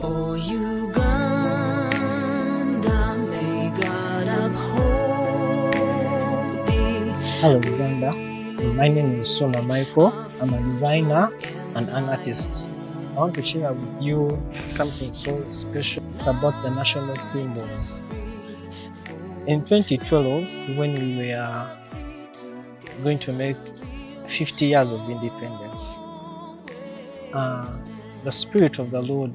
Oh, Uganda, may God uphold thee. Hello Uganda, my name is Ssuuna Michael. I'm a designer and an artist. I want to share with you something so special. It's about the national symbols. In 2012, when we were going to make 50 years of independence, the Spirit of the Lord,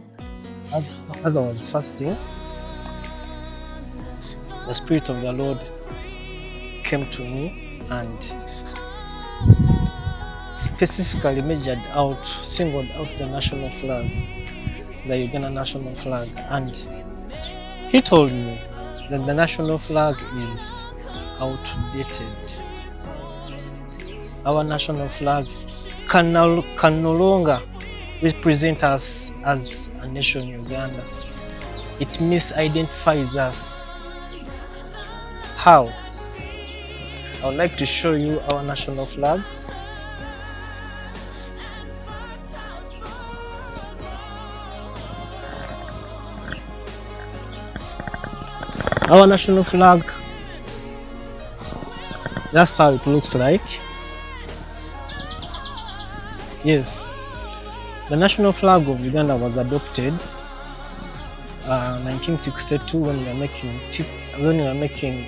as I was fasting, the Spirit of the Lord came to me and specifically singled out the national flag, the Uganda national flag, and he told me that the national flag is outdated. Our national flag can no longer represent us as a nation, Uganda. It misidentifies us. How? I would like to show you our national flag. Our national flag, that's how it looks like. Yes, the national flag of Uganda was adopted 1962 when we were making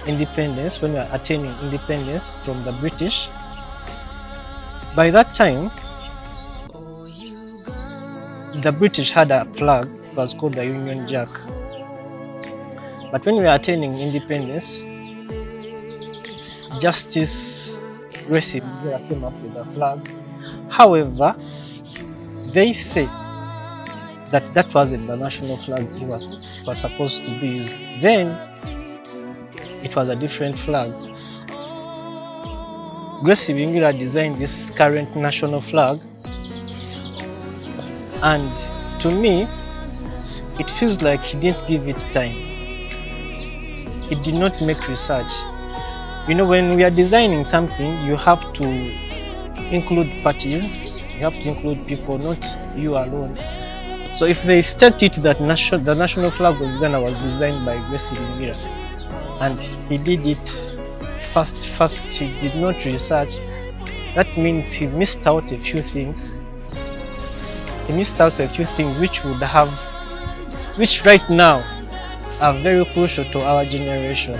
independence, when we were attaining independence from the British. By that time, the British had a flag, it was called the Union Jack. But when we were attaining independence, Justice Gracie came up with a flag. However, they say that that wasn't the national flag it was supposed to be used. Then it was a different flag. Gracie designed this current national flag, and to me, it feels like he didn't give it time. He did not make research. You know, when we are designing something, you have to include parties, you have to include people, not you alone. So if they state it that the national flag of Uganda was designed by Gracie and he did it fast, he did not research, that means he missed out a few things. He missed out a few things which right now are very crucial to our generation.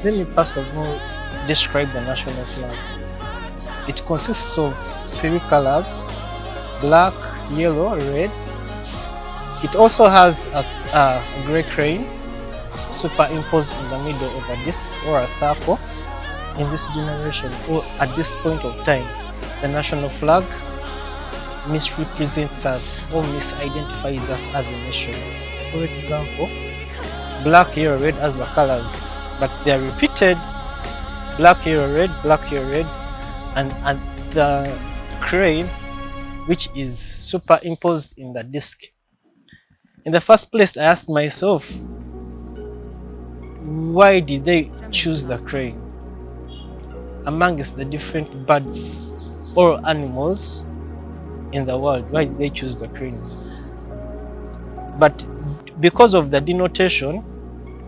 Let me first of all describe the national flag. It consists of 3 colors: black, yellow, red. It also has a grey crane superimposed in the middle of a disc or a circle. In this generation, or at this point of time, the national flag misrepresents us or misidentifies us as a nation. For example, black, yellow, red as the colors, but they are repeated: black, yellow, red, and the crane, which is superimposed in the disc. In the first place, I asked myself, why did they choose the crane amongst the different birds or animals in the world? Why did they choose the cranes? But because of the denotation,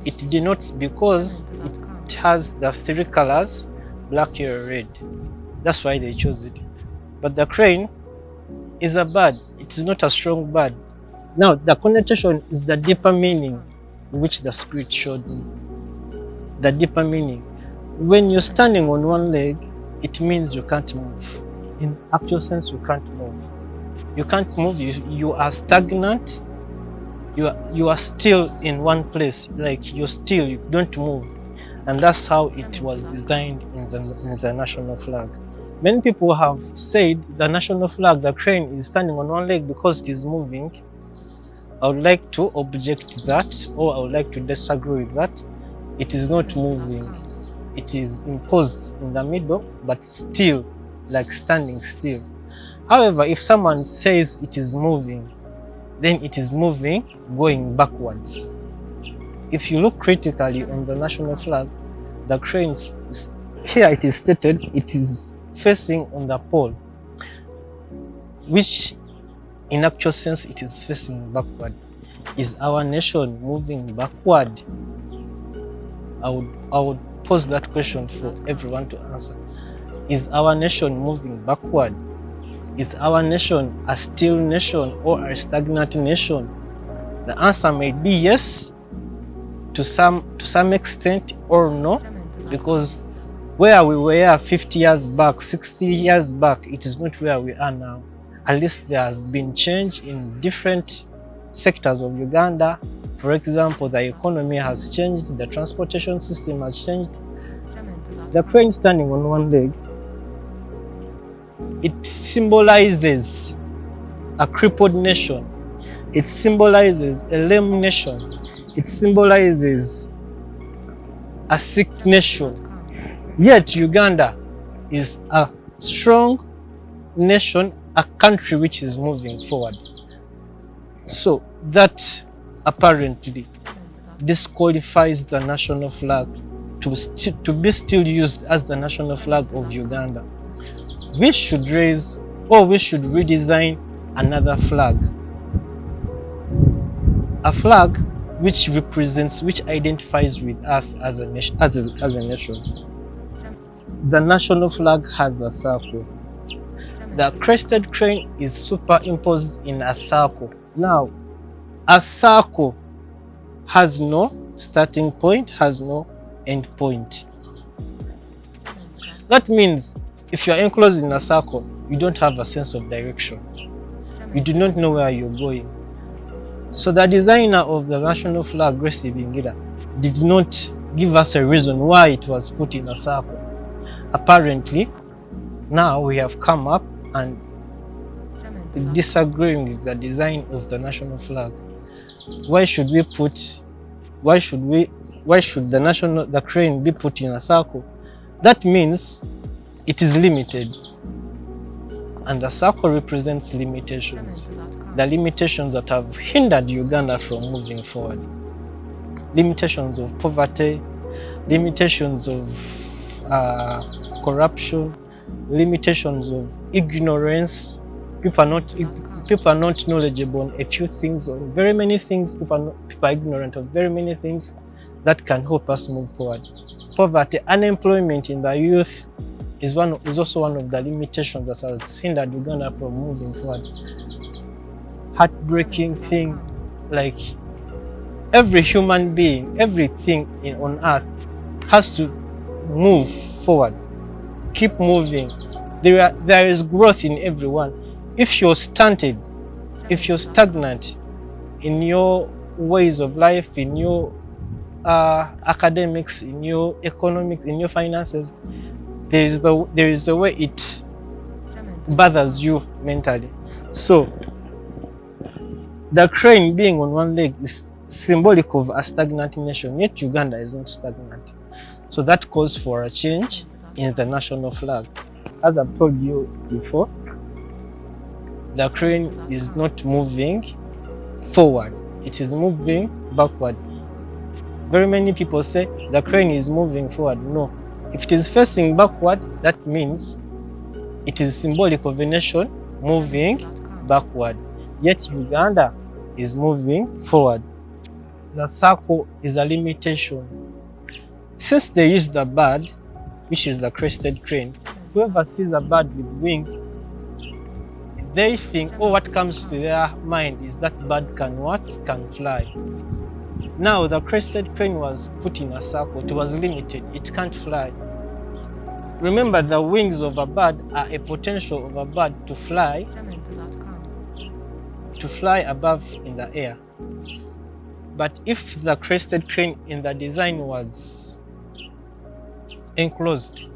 it denotes because it has the 3 colors: black, yellow, red. That's why they chose it. But the crane is a bird. It is not a strong bird. Now, the connotation is the deeper meaning which the Spirit showed me. The deeper meaning. When you're standing on one leg, it means you can't move. In actual sense, you can't move. You can't move. You are stagnant. You are still in one place, like you don't move. And that's how it was designed in the national flag. Many people have said the national flag, the crane, is standing on one leg because it is moving. I would like to object that, or I would like to disagree with that. It is not moving. It is imposed in the middle, but still, like standing still. However, if someone says it is moving, then it is moving going backwards. If you look critically on the national flag, the crane, here it is stated, it is facing on the pole, which in actual sense it is facing backward. Is our nation moving backward? I would pose that question for everyone to answer. Is our nation moving backward? Is our nation a still nation or a stagnant nation? The answer may be yes to some extent, or no, because where we were 50 years back, 60 years back, it is not where we are now. At least there has been change in different sectors of Uganda. For example, the economy has changed, the transportation system has changed. The crane standing on one leg, it symbolizes a crippled nation. It symbolizes a lame nation. It symbolizes a sick nation. Yet Uganda is a strong nation, a country which is moving forward. So that apparently disqualifies the national flag to be still used as the national flag of Uganda. We should raise, or we should redesign another flag. A flag which represents, which identifies with us as a nation. The national flag has a circle. The crested crane is superimposed in a circle. Now, a circle has no starting point, has no end point. That means if you are enclosed in a circle, you don't have a sense of direction. You do not know where you're going. So the designer of the national flag, Grace Ibingira, did not give us a reason why it was put in a circle. Apparently, now we have come up and disagreeing with the design of the national flag. Why should the crane be put in a circle? That means it is limited, and the circle represents limitations. The limitations that have hindered Uganda from moving forward. Limitations of poverty, limitations of corruption, limitations of ignorance. People are not knowledgeable on a few things, on very many things. People are ignorant of very many things that can help us move forward. Poverty, unemployment in the youth is also one of the limitations that has hindered Uganda from moving forward. Heartbreaking thing, like every human being, everything on earth has to move forward, keep moving. There is growth in everyone. If you're stunted, if you're stagnant in your ways of life, in your academics, in your economics, in your finances, there is a way it bothers you mentally. So the crane being on one leg is symbolic of a stagnant nation, yet Uganda is not stagnant. So that calls for a change in the national flag. As I've told you before, the crane is not moving forward, it is moving backward. Very many people say the crane is moving forward. No, if it is facing backward, that means it is symbolic of a nation moving backward. Yet Uganda is moving forward. The circle is a limitation. Since they use the bird, which is the crested crane, whoever sees a bird with wings, they think, oh, what comes to their mind is that bird can fly. Now the crested crane was put in a circle, it was limited, it can't fly. Remember, the wings of a bird are a potential of a bird to fly above in the air. But if the crested crane in the design was enclosed,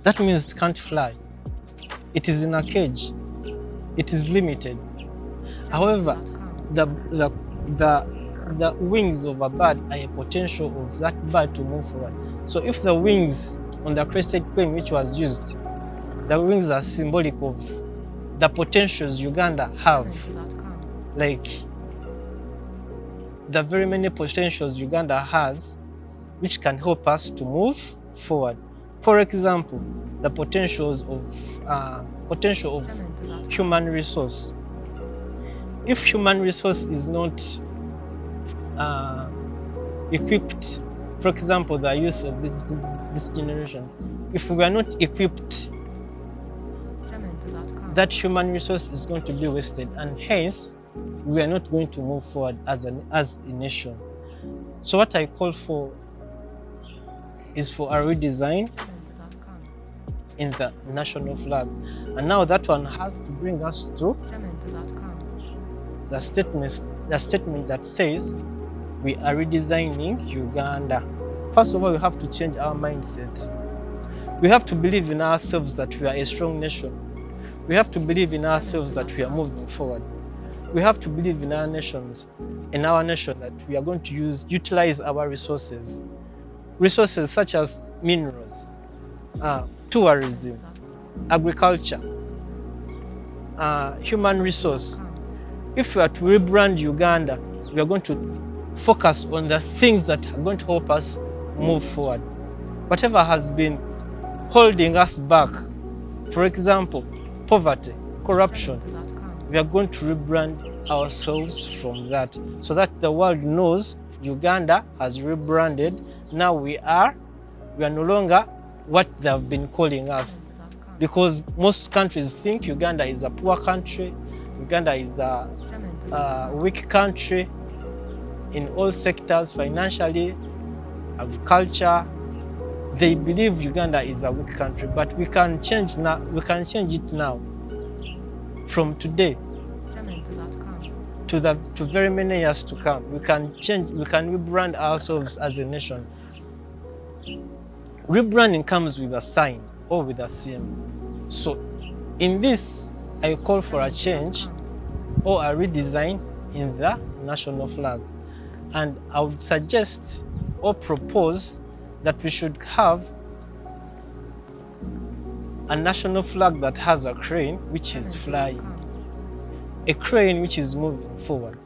that means it can't fly. It is in a cage. It is limited. However, the wings of a bird are a potential of that bird to move forward. So if the wings on the crested crane which was used, the wings are symbolic of the potentials Uganda have, like the very many potentials Uganda has which can help us to move forward. For example, the potential of human resource. if human resource is not equipped, for example, the use of this generation, if we are not equipped, that human resource is going to be wasted, and hence we are not going to move forward as a nation. So what I call for is for a redesign in the national flag. And now that one has to bring us to the statement that says we are redesigning Uganda. First of all, we have to change our mindset. We have to believe in ourselves that we are a strong nation. We have to believe in ourselves that we are moving forward. We have to believe in our nation that we are going to utilize our resources such as minerals, tourism, agriculture, human resource. If we are to rebrand Uganda, we are going to focus on the things that are going to help us move forward. Whatever has been holding us back, for example, poverty, corruption, we are going to rebrand ourselves from that so that the world knows Uganda has rebranded. Now we are no longer what they have been calling us, because most countries think Uganda is a poor country, Uganda is a weak country in all sectors, financially, agriculture. They believe Uganda is a weak country, but we can change now. We can change it now. From today to very many years to come, we can change. We can rebrand ourselves as a nation. Rebranding comes with a sign or with a symbol. So, in this, I call for a change or a redesign in the national flag, and I would suggest or propose that we should have a national flag that has a crane which is flying, a crane which is moving forward,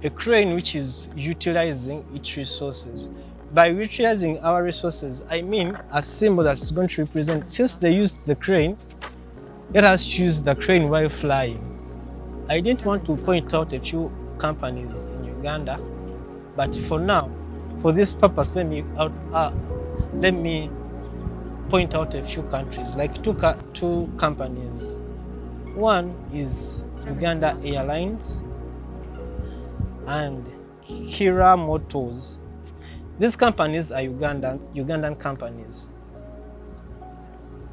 a crane which is utilizing its resources. By utilizing our resources, I mean a symbol that's going to represent, since they used the crane, let us use the crane while flying. I didn't want to point out a few companies in Uganda, but for now, for this purpose, let me point out a few countries, like two companies. One is Uganda Airlines and Kira Motors. These companies are Ugandan companies,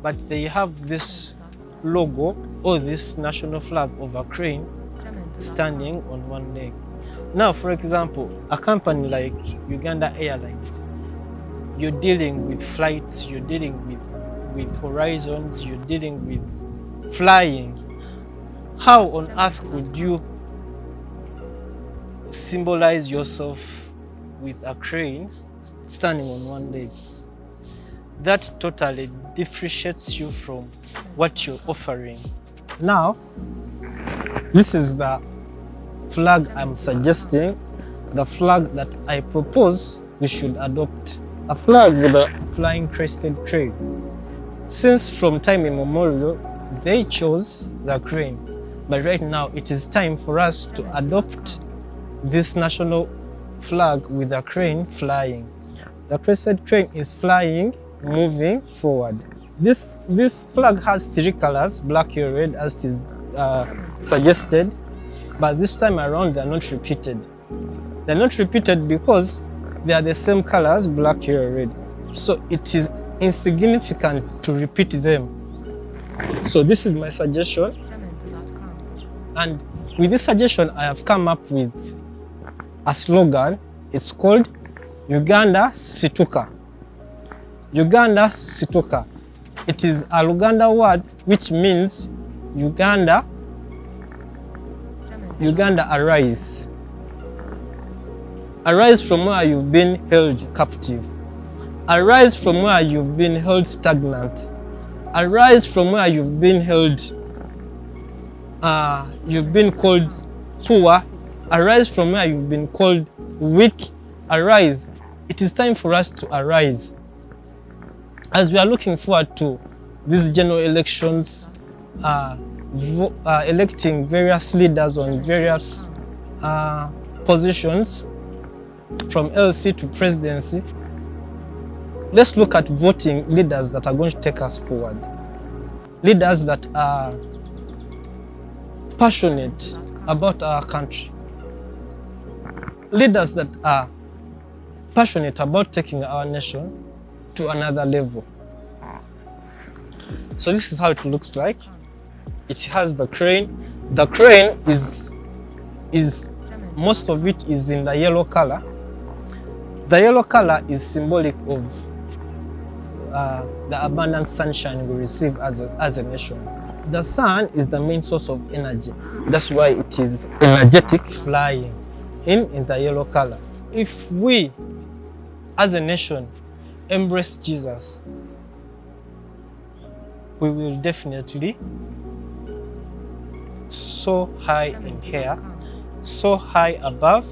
but they have this logo or this national flag of a crane standing on one leg. Now, for example, a company like Uganda Airlines, you're dealing with flights, you're dealing with horizons, you're dealing with flying. How on earth could you symbolize yourself with a crane standing on one leg? That totally differentiates you from what you're offering. Now, this is the flag I'm suggesting, the flag that I propose we should adopt. A flag with a flying crested crane. Since from time immemorial, they chose the crane. But right now, it is time for us to adopt this national flag with a crane flying. The crested crane is flying, moving forward. This flag has three colors, black, yellow, red, as it is suggested, but this time around they're not repeated. They're not repeated because they are the same colors, black, yellow, red. So it is insignificant to repeat them. So this is my suggestion. And with this suggestion, I have come up with a slogan. It's called Uganda Situka. Uganda Situka. It is a Luganda word which means Uganda arise. Arise from where you've been held captive. Arise from where you've been held stagnant. Arise from where you've been held, you've been called poor. Arise from where you've been called weak. Arise. It is time for us to arise. As we are looking forward to these general elections electing various leaders on various positions from LC to presidency, let's look at voting leaders that are going to take us forward. Leaders that are passionate about our country. Leaders that are passionate about taking our nation to another level. So this is how it looks like. It has the crane. The crane is most of it is in the yellow color. The yellow color is symbolic of the abundant sunshine we receive as a nation. The sun is the main source of energy. That's why it is energetic flying in the yellow color. If we as a nation embrace Jesus, we will definitely soar high in here, so high above,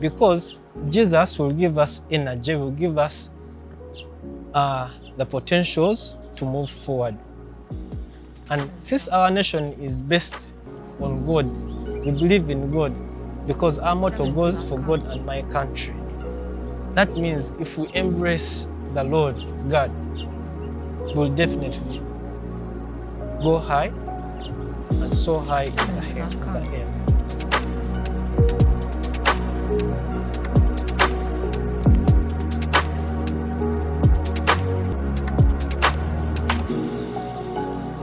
because Jesus will give us energy, will give us the potentials to move forward. And since our nation is based on God, we believe in God, because our motto goes for God and my country. That means if we embrace the Lord God, we'll definitely go high and so high in the air.